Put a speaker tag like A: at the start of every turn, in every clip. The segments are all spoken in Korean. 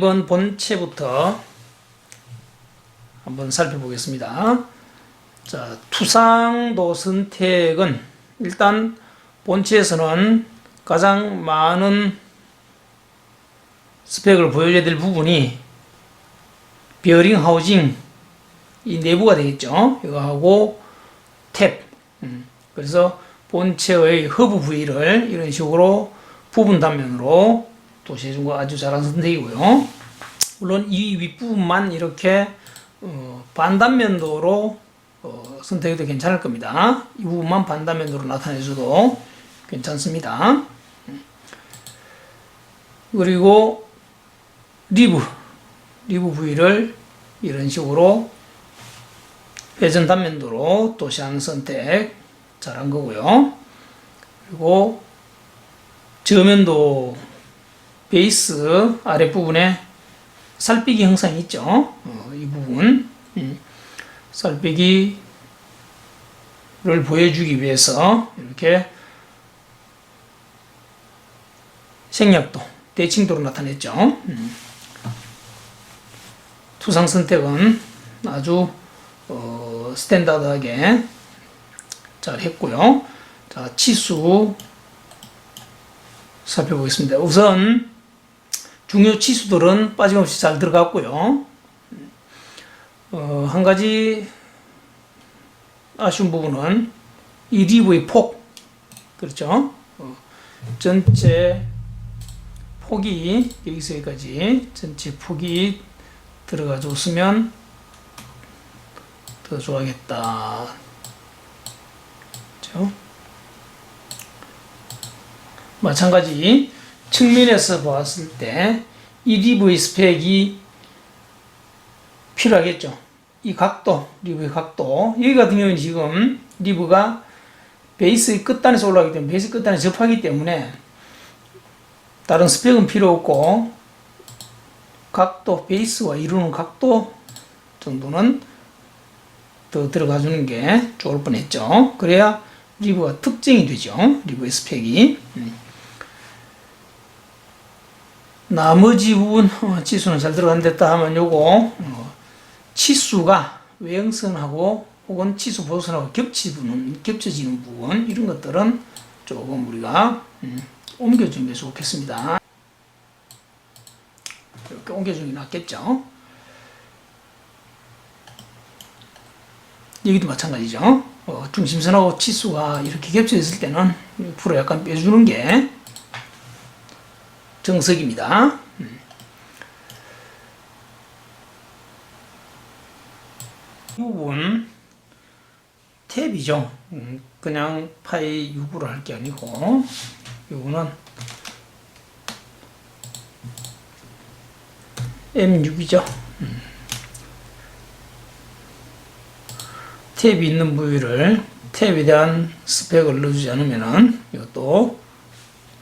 A: 1번 본체부터 한번 살펴보겠습니다. 자, 투상도 선택은 일단 본체에서는 가장 많은 스펙을 보여줘야 될 부분이 베어링 하우징 이 내부가 되겠죠. 이거하고 탭. 그래서 본체의 허브 부위를 이런 식으로 부분 단면으로 도시해준 거 아주 잘한 선택이고요. 물론 이 윗부분만 이렇게 반단면도로 선택해도 괜찮을 겁니다. 이 부분만 반단면도로 나타내줘도 괜찮습니다. 그리고 리브 부위를 이런 식으로 회전 단면도로 도시하는 선택 잘한 거고요. 그리고 저면도 베이스 아랫부분에 살피기 형상이 있죠. 이 부분 살피기를 보여주기 위해서 이렇게 생략도 대칭도로 나타냈죠. 투상 선택은 아주 스탠다드하게 잘 했고요. 자, 치수 살펴보겠습니다. 우선 중요 치수들은 빠짐없이 잘 들어갔고요. 한 가지 아쉬운 부분은 이 리브의 폭, 그렇죠? 전체 폭이 여기서 여기까지 전체 폭이 들어가 줬으면 더 좋아하겠다. 그렇죠? 마찬가지 측면에서 봤을 때 이 리브의 스펙이 필요하겠죠. 이 각도, 리브의 각도. 여기 같은 경우는 지금 리브가 베이스의 끝단에서 올라가기 때문에 베이스 끝단에 접하기 때문에 다른 스펙은 필요 없고 각도, 베이스와 이루는 각도 정도는 더 들어가 주는 게 좋을 뻔했죠. 그래야 리브가 특징이 되죠. 리브의 스펙이. 나머지 부분 치수는 잘 들어간댔다 하면 요거 치수가 외형선하고 혹은 치수 보선하고 겹쳐지는 부분 이런 것들은 조금 우리가 옮겨주는 게 좋겠습니다. 이렇게 옮겨주는 게 낫겠죠. 여기도 마찬가지죠. 중심선하고 치수가 이렇게 겹쳐 있을 때는 옆으로 약간 빼주는 게 정석입니다. 이 부분 탭이죠. 그냥 파이 6으로 할 게 아니고 이거는 M6이죠. 탭이 있는 부위를 탭에 대한 스펙을 넣어주지 않으면은 이것도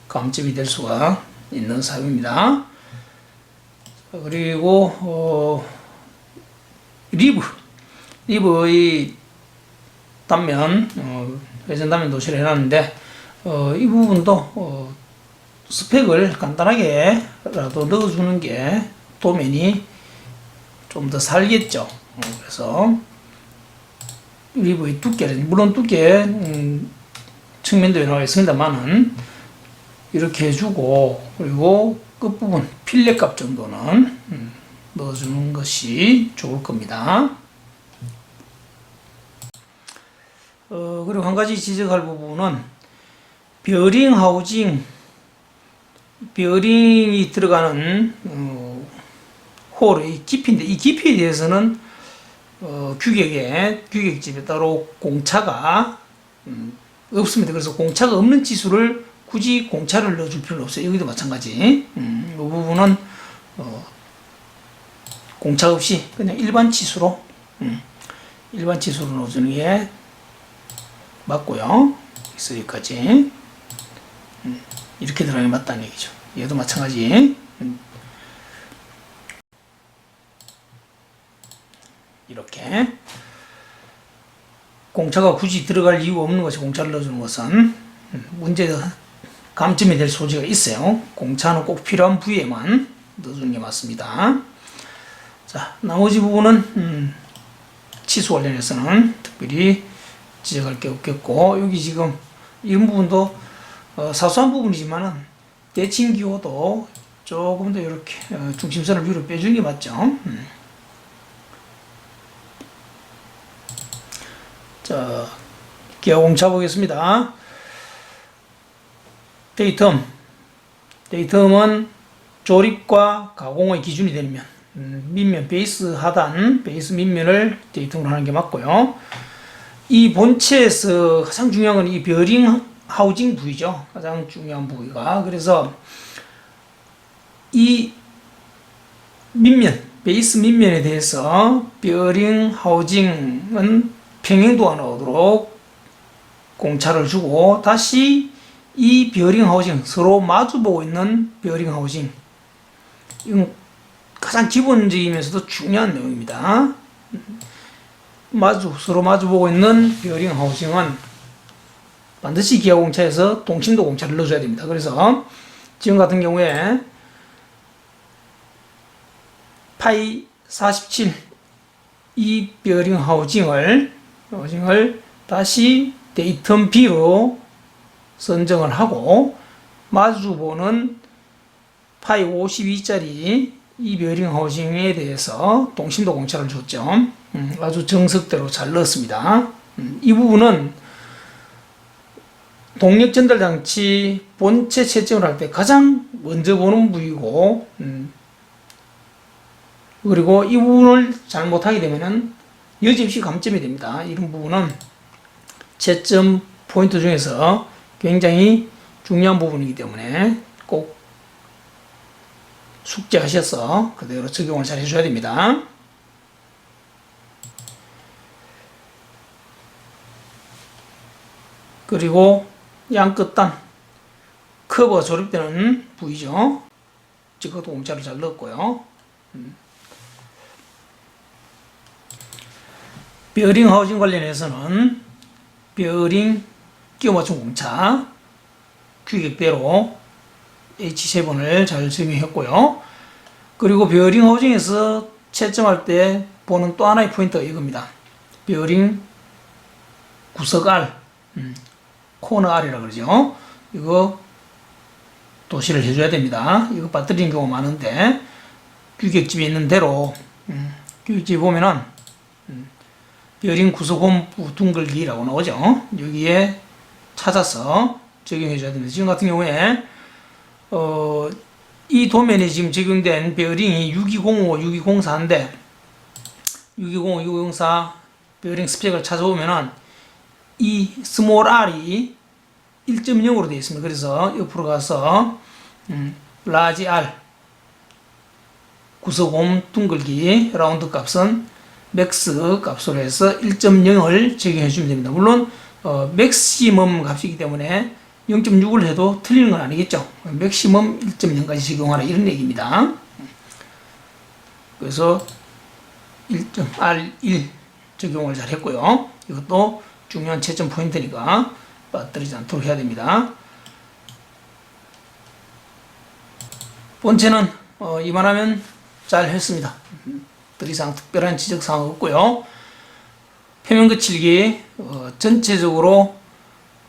A: 감점이 될 수가 있는 사유입니다. 그리고 리브의 단면 회전 단면 도시를 해놨는데 이 부분도 스펙을 간단하게라도 넣어주는 게 도면이 좀 더 살겠죠. 그래서 리브의 두께는 물론 두께 측면도 나와 있습니다만은 이렇게 해주고 그리고 끝부분 필렛 값 정도는 넣어주는 것이 좋을 겁니다. 그리고 한 가지 지적할 부분은 베어링 하우징 베어링이 들어가는 홀의 깊이인데 이 깊이에 대해서는 규격집에 따로 공차가 없습니다. 그래서 공차가 없는 치수를 굳이 공차를 넣어줄 필요는 없어요. 여기도 마찬가지. 이 부분은 공차 없이 그냥 일반 치수로 넣어주는 게 맞고요. 여기까지 이렇게 들어가면 맞다는 얘기죠. 얘도 마찬가지. 이렇게 공차가 굳이 들어갈 이유가 없는 것이 공차를 넣어주는 것은 문제가 감점이 될 소지가 있어요. 공차는 꼭 필요한 부위에만 넣어주는 게 맞습니다. 자, 나머지 부분은 치수 관련해서는 특별히 지적할 게 없겠고, 여기 지금 이런 부분도 사소한 부분이지만은 대칭 기호도 조금 더 이렇게 중심선을 위로 빼주는 게 맞죠. 자, 기하공차 보겠습니다. 데이텀은 조립과 가공의 기준이 되면 밑면 베이스 하단, 베이스 밑면을 데이텀으로 하는 게 맞고요. 이 본체에서 가장 중요한 건 이 베어링 하우징 부위죠. 가장 중요한 부위가. 그래서 이 밑면, 베이스 밑면에 대해서 베어링 하우징은 평행도가 나오도록 공차를 주고, 다시 이 베어링 하우징, 서로 마주보고 있는 베어링 하우징, 이건 가장 기본적이면서도 중요한 내용입니다. 서로 마주보고 있는 베어링 하우징은 반드시 기하공차에서 동심도 공차를 넣어줘야 됩니다. 그래서 지금 같은 경우에 파이 47 이 베어링 하우징을 다시 데이텀 B로 선정을 하고, 마주보는 파이 52짜리 이 베어링 하우징에 대해서 동심도 공차를 줬죠. 아주 정석대로 잘 넣었습니다. 이 부분은 동력 전달 장치 본체 채점을 할 때 가장 먼저 보는 부위고, 그리고 이 부분을 잘못하게 되면은 여지없이 감점이 됩니다. 이런 부분은 채점 포인트 중에서 굉장히 중요한 부분이기 때문에 꼭 숙지하셔서 그대로 적용을 잘 해줘야 됩니다. 그리고 양끝단 커버 조립되는 부위죠. 이것도 공차를 잘 넣었고요. 베어링 하우징 관련해서는 베어링 끼워 맞춘 공차 규격대로 H7을 잘 적용했고요. 그리고 베어링 하우징에서 채점할 때 보는 또 하나의 포인트가 이겁니다. 베어링 구석 R, 코너 R이라 그러죠. 이거 도시를 해줘야 됩니다. 이거 빠뜨리는 경우가 많은데, 규격집에 있는 대로 규격집 보면은 베어링 구석홈부 둥글기라고 나오죠. 여기에 찾아서 적용해 줘야 됩니다. 지금 같은 경우에 이 도면에 지금 적용된 베어링이 6205, 6204인데 6205, 6204 베어링 스펙을 찾아보면은 이 스몰 r이 1.0으로 되어 있습니다. 그래서 옆으로 가서 라지 r 구석홈 둥글기 라운드 값은 맥스 값으로 해서 1.0을 적용해 주면 됩니다. 물론 맥시멈 값이기 때문에 0.6을 해도 틀리는 건 아니겠죠. 맥시멈 1.0까지 적용하라 이런 얘기입니다. 그래서 1.R1 적용을 잘 했고요. 이것도 중요한 채점 포인트니까 빠뜨리지 않도록 해야 됩니다. 본체는 이만하면 잘 했습니다. 더 이상 특별한 지적사항 없고요. 표면 거칠기 전체적으로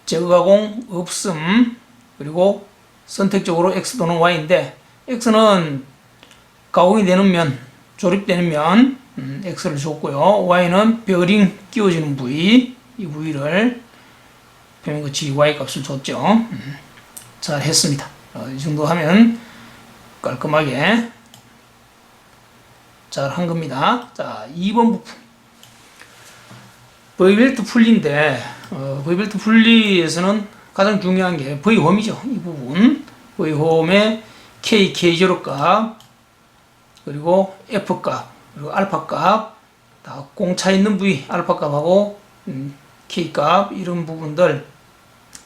A: 제거 가공 없음, 그리고 선택적으로 X 또는 Y인데, X는 가공이 되는 면, 조립되는 면 X를 줬고요. Y는 베어링 끼워지는 부위, 이 부위를 표면 거칠기 Y 값을 줬죠. 잘 했습니다. 이 정도 하면 깔끔하게 잘 한 겁니다. 자, 2번 부품. V벨트 풀리인데, V벨트 풀리에서는 가장 중요한 게 V홈이죠. 이 부분. V홈의 K, K0 값, 그리고 F 값, 그리고 알파 값, 다 공차 있는 부위, 알파 값하고 K 값, 이런 부분들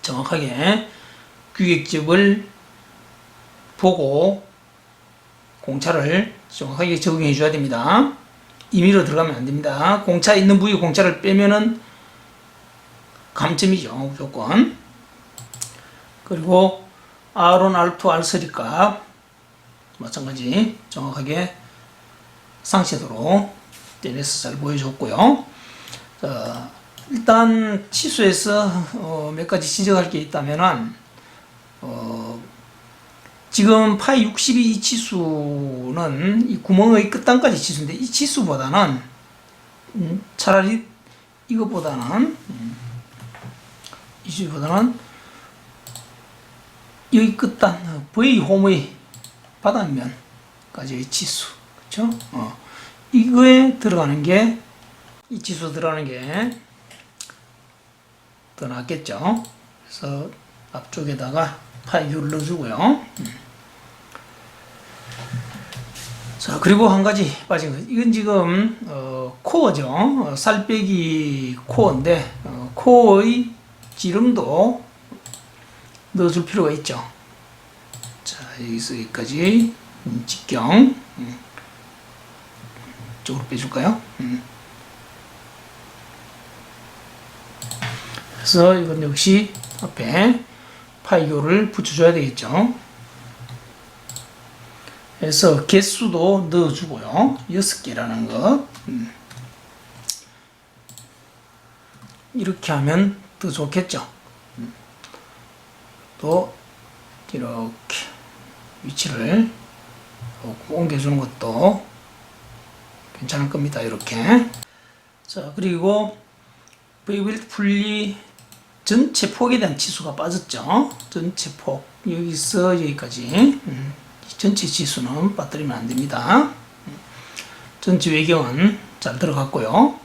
A: 정확하게 규격집을 보고 공차를 정확하게 적용해 줘야 됩니다. 임의로 들어가면 안 됩니다. 공차 있는 부위 공차를 빼면은 감점이죠, 무조건. 그리고 R1, R2, R3 값 마찬가지 정확하게 상쇄도로 떼내서 잘 보여줬고요. 자, 일단 치수에서 몇 가지 지적할 게 있다면은 지금 파이 62 이 치수는 이 구멍의 끝단까지 치수인데 이 치수보다는 차라리 이것보다는 이 치수보다는 여기 끝단 V 홈의 바닥면까지의 치수, 그렇죠? 이거에 들어가는 게 이 치수 들어가는 게 더 낫겠죠. 그래서 앞쪽에다가 파이규를 넣어주고요. 자, 그리고 한 가지 빠진 거. 이건 지금 코어죠. 살 빼기 코어인데 코어의 지름도 넣어줄 필요가 있죠. 자, 여기서 여기까지 직경 이쪽으로 빼줄까요? 그래서 이건 역시 앞에 파이교를 붙여줘야 되겠죠. 그래서 개수도 넣어주고요. 6개라는 것. 이렇게 하면 더 좋겠죠. 또 이렇게 위치를 옮겨주는 것도 괜찮을 겁니다. 이렇게. 자, 그리고 V벨트 분리 전체 폭에 대한 치수가 빠졌죠. 전체 폭 여기서 여기까지 전체 치수는 빠뜨리면 안 됩니다. 전체 외경은 잘 들어갔고요.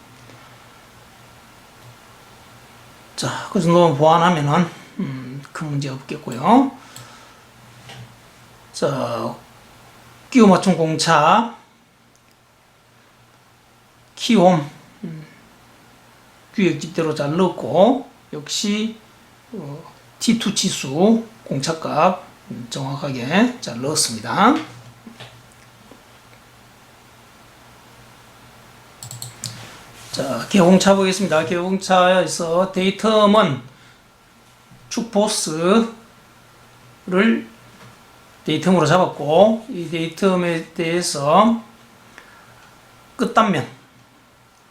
A: 자, 그 정도만 보완하면은 큰 문제 없겠고요. 자, 끼워 맞춤 공차 키홈 규격집대로 잘 넣고 역시 T2 치수 공차값 정확하게 잘 넣었습니다. 자, 개공차 보겠습니다. 개공차에서 데이텀은 축보스를 데이텀으로 잡았고 이 데이텀에 대해서 끝단면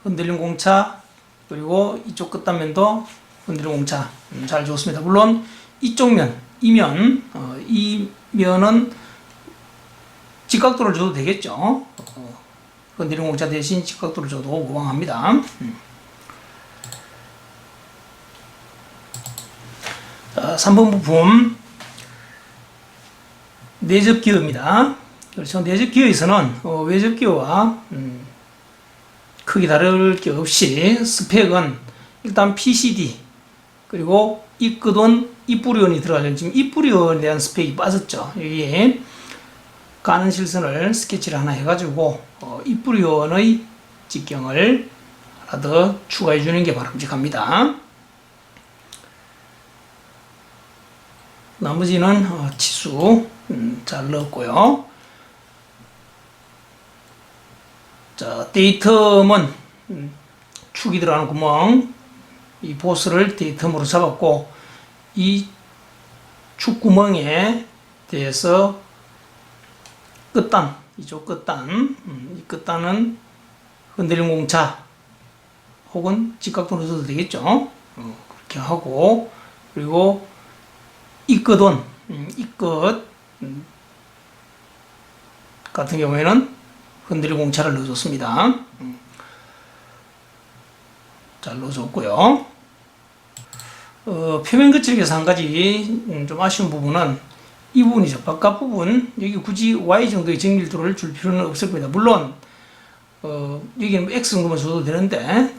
A: 흔들림 공차 그리고 이쪽 끝단면도 흔들림 공차 잘 줬습니다. 물론 이쪽 면, 이 면은 직각도를 줘도 되겠죠. 흔들림 공차 대신 직각도를 줘도 무방합니다. 자, 3번 부품 내접 기어입니다. 그렇죠. 내접 기어에서는 외접 기어와 크게 다를 게 없이 스펙은 일단 PCD 그리고 입구돈 입부리원이 들어가죠. 지금 입부리원에 대한 스펙이 빠졌죠. 여기에 가는 실선을 스케치를 하나 해가지고 입부리원의 직경을 하나 더 추가해 주는 게 바람직합니다. 나머지는 치수 잘 넣었고요. 자, 데이텀은 축이 들어가는 구멍 이 보스를 데이텀으로 잡았고 이 축 구멍에 대해서 끝단 이쪽 끝단 이 끝단은 흔들림 공차 혹은 직각도로 써도 되겠죠. 그렇게 하고 그리고 이 끝은 이 끝 같은 경우에는 흔들림 공차를 넣어줬습니다. 잘 넣어줬고요. 표면 거칠기에서 한 가지 좀 아쉬운 부분은 이 부분이죠. 바깥 부분 여기 굳이 Y 정도의 정밀도를 줄 필요는 없을 겁니다. 물론 여기는 X 정도만 줘도 되는데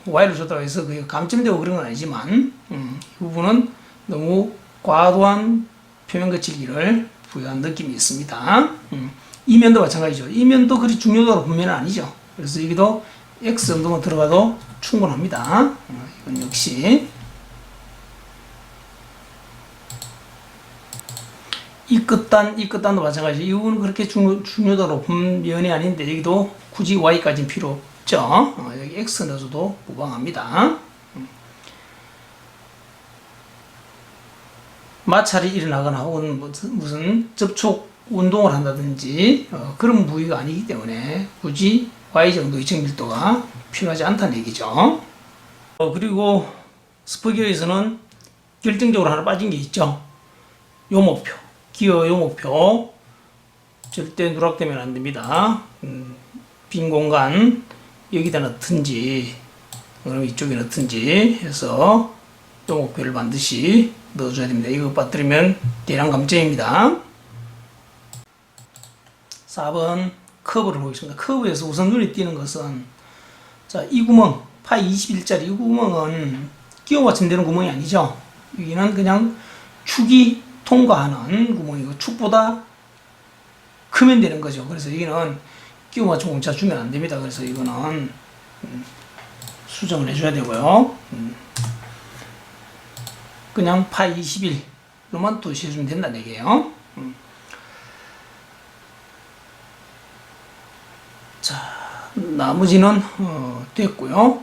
A: Y를 줬다고 해서 그게 감점되고 그런 건 아니지만 이 부분은 너무 과도한 표면 거칠기를 부여한 느낌이 있습니다. 이 면도 마찬가지죠. 이 면도 그리 중요도로 본 면은 아니죠. 그래서 여기도 X 정도만 들어가도 충분합니다. 이건 역시 이 끝단도 마찬가지죠. 이 부분은 그렇게 중요도로 높은 면이 아닌데 여기도 굳이 Y까지는 필요 없죠. 여기 X 넣어줘도 무방합니다. 마찰이 일어나거나 혹은 무슨 접촉 운동을 한다든지 그런 부위가 아니기 때문에 굳이 Y 정도 이층 밀도가 필요하지 않다는 얘기죠. 그리고 스포기어에서는 결정적으로 하나 빠진 게 있죠. 요목표, 기어 요목표 절대 누락되면 안 됩니다. 빈 공간 여기다 넣든지 그럼 이쪽에 넣든지 해서 요목표를 반드시 넣어줘야 됩니다. 이거 빠뜨리면 대량 감점입니다. 4번 커브를 보겠습니다. 커브에서 우선 눈에 띄는 것은 자, 이 구멍 파이 21짜리 이 구멍은 끼워 맞추면 되는 구멍이 아니죠. 여기는 그냥 축이 통과하는 구멍이고 축보다 크면 되는 거죠. 그래서 여기는 끼워 맞춤 공차 주면 안 됩니다. 그래서 이거는 수정을 해줘야 되고요. 그냥 파이 21로만 도시해주면 된다는 얘기예요. 자, 나머지는 됐고요.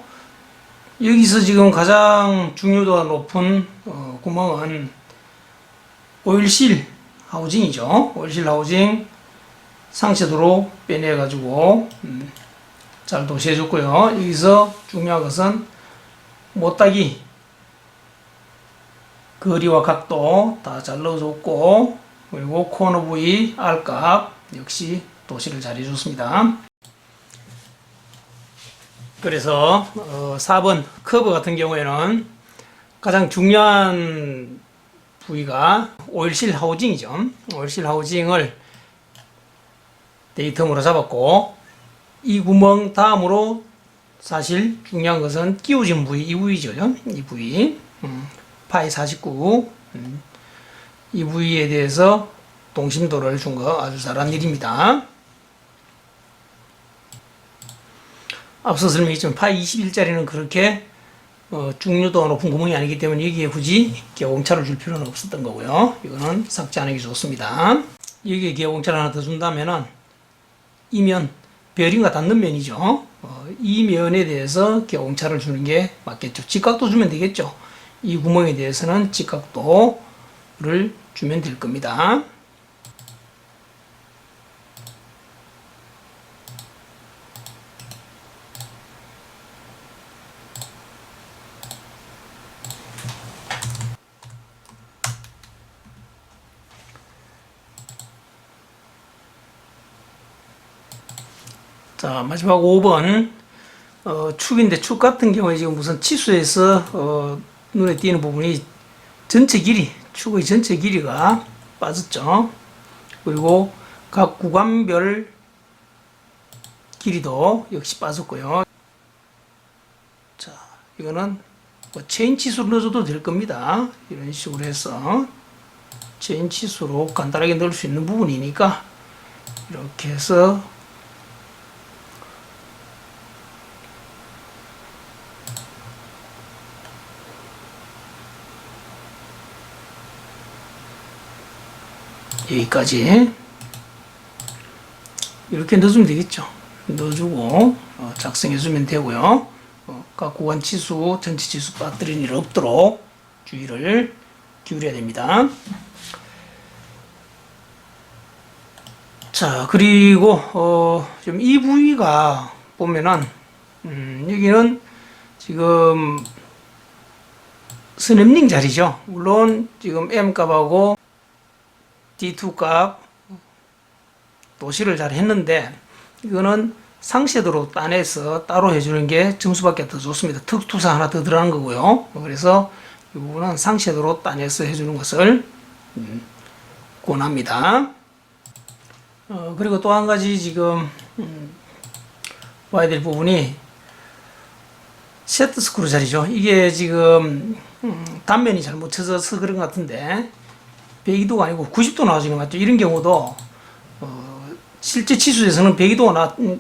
A: 여기서 지금 가장 중요도가 높은 구멍은 오일실 하우징이죠. 오일실 하우징 상쇄도로 빼내 가지고 잘 도시해 줬고요. 여기서 중요한 것은 못따기 거리와 각도 다 잘 넣어줬고, 그리고 코너 부위 R값 역시 도시를 잘 해줬습니다. 그래서 4번 커브 같은 경우에는 가장 중요한 부위가 오일실 하우징이죠. 오일실 하우징을 데이텀으로 잡았고, 이 구멍 다음으로 사실 중요한 것은 끼워진 부위, 이 부위죠. 이 부위 파이 49 이 부위에 대해서 동심도를 준 거 아주 잘한 일입니다. 앞서 설명했지만 파이 21짜리는 그렇게 중요도가 높은 구멍이 아니기 때문에 여기에 굳이 개공차를 줄 필요는 없었던 거고요. 이거는 삭제 안 하기 좋습니다. 여기에 개공차를 하나 더 준다면은 이 면, 베어링과 닿는 면이죠. 이 면에 대해서 개공차를 주는 게 맞겠죠. 직각도 주면 되겠죠. 이 구멍에 대해서는 직각도를 주면 될 겁니다. 자, 마지막 5번 축인데, 축 같은 경우에 지금 무슨 치수에서 눈에 띄는 부분이 전체 길이, 축의 전체 길이가 빠졌죠. 그리고 각 구간별 길이도 역시 빠졌고요. 자, 이거는 뭐 체인 치수를 넣어줘도 될 겁니다. 이런 식으로 해서 체인 치수로 간단하게 넣을 수 있는 부분이니까 이렇게 해서 여기까지 이렇게 넣어주면 되겠죠. 넣어주고 작성해주면 되고요. 각 구간 치수, 전체 치수 빠뜨리는 일 없도록 주의를 기울여야 됩니다. 자, 그리고 좀 이 부위가 보면은 여기는 지금 스냅링 자리죠. 물론 지금 M 값하고 D2 값 도시를 잘 했는데, 이거는 상쇄도로 따내서 따로 해주는 게 점수밖에 더 좋습니다. 특투사 하나 더 들어가는 거고요. 그래서 이 부분은 상쇄도로 따내서 해주는 것을 권합니다. 그리고 또 한 가지 지금 봐야 될 부분이 세트 스크루 자리죠. 이게 지금 단면이 잘못 쳐져서 그런 것 같은데 102도가 아니고 90도 나와지는 것 같죠. 이런 경우도 실제 치수에서는 102도가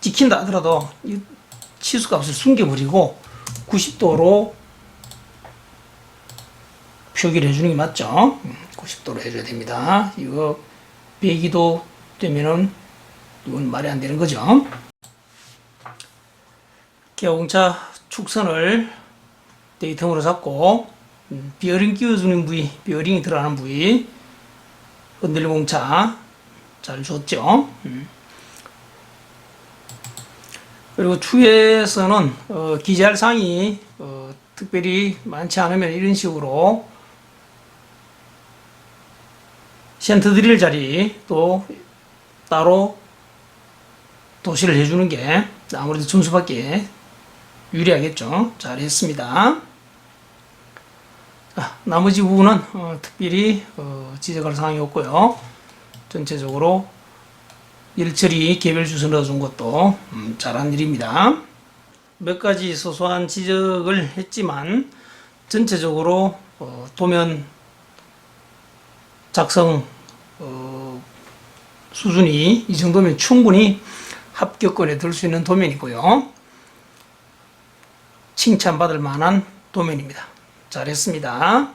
A: 찍힌다 하더라도 이 치수값을 숨겨버리고 90도로 표기를 해주는 게 맞죠. 90도로 해줘야 됩니다. 이거 102도 되면은 이건 말이 안 되는 거죠. 개공차 축선을 데이텀으로 잡고 비어링 끼워주는 부위, 비어링이 들어가는 부위, 흔들림 공차 잘 줬죠. 그리고 추에서는 기재할 사항이 특별히 많지 않으면 이런 식으로 센터 드릴 자리 또 따로 도시를 해주는 게 아무래도 점수받기에 유리하겠죠. 잘했습니다. 자, 나머지 부분은 특별히 지적할 사항이 없고요. 전체적으로 일처리 개별 주소 넣어준 것도 잘한 일입니다. 몇 가지 소소한 지적을 했지만 전체적으로 도면 작성 수준이 이 정도면 충분히 합격권에 들 수 있는 도면이고요. 칭찬받을 만한 도면입니다. 잘했습니다.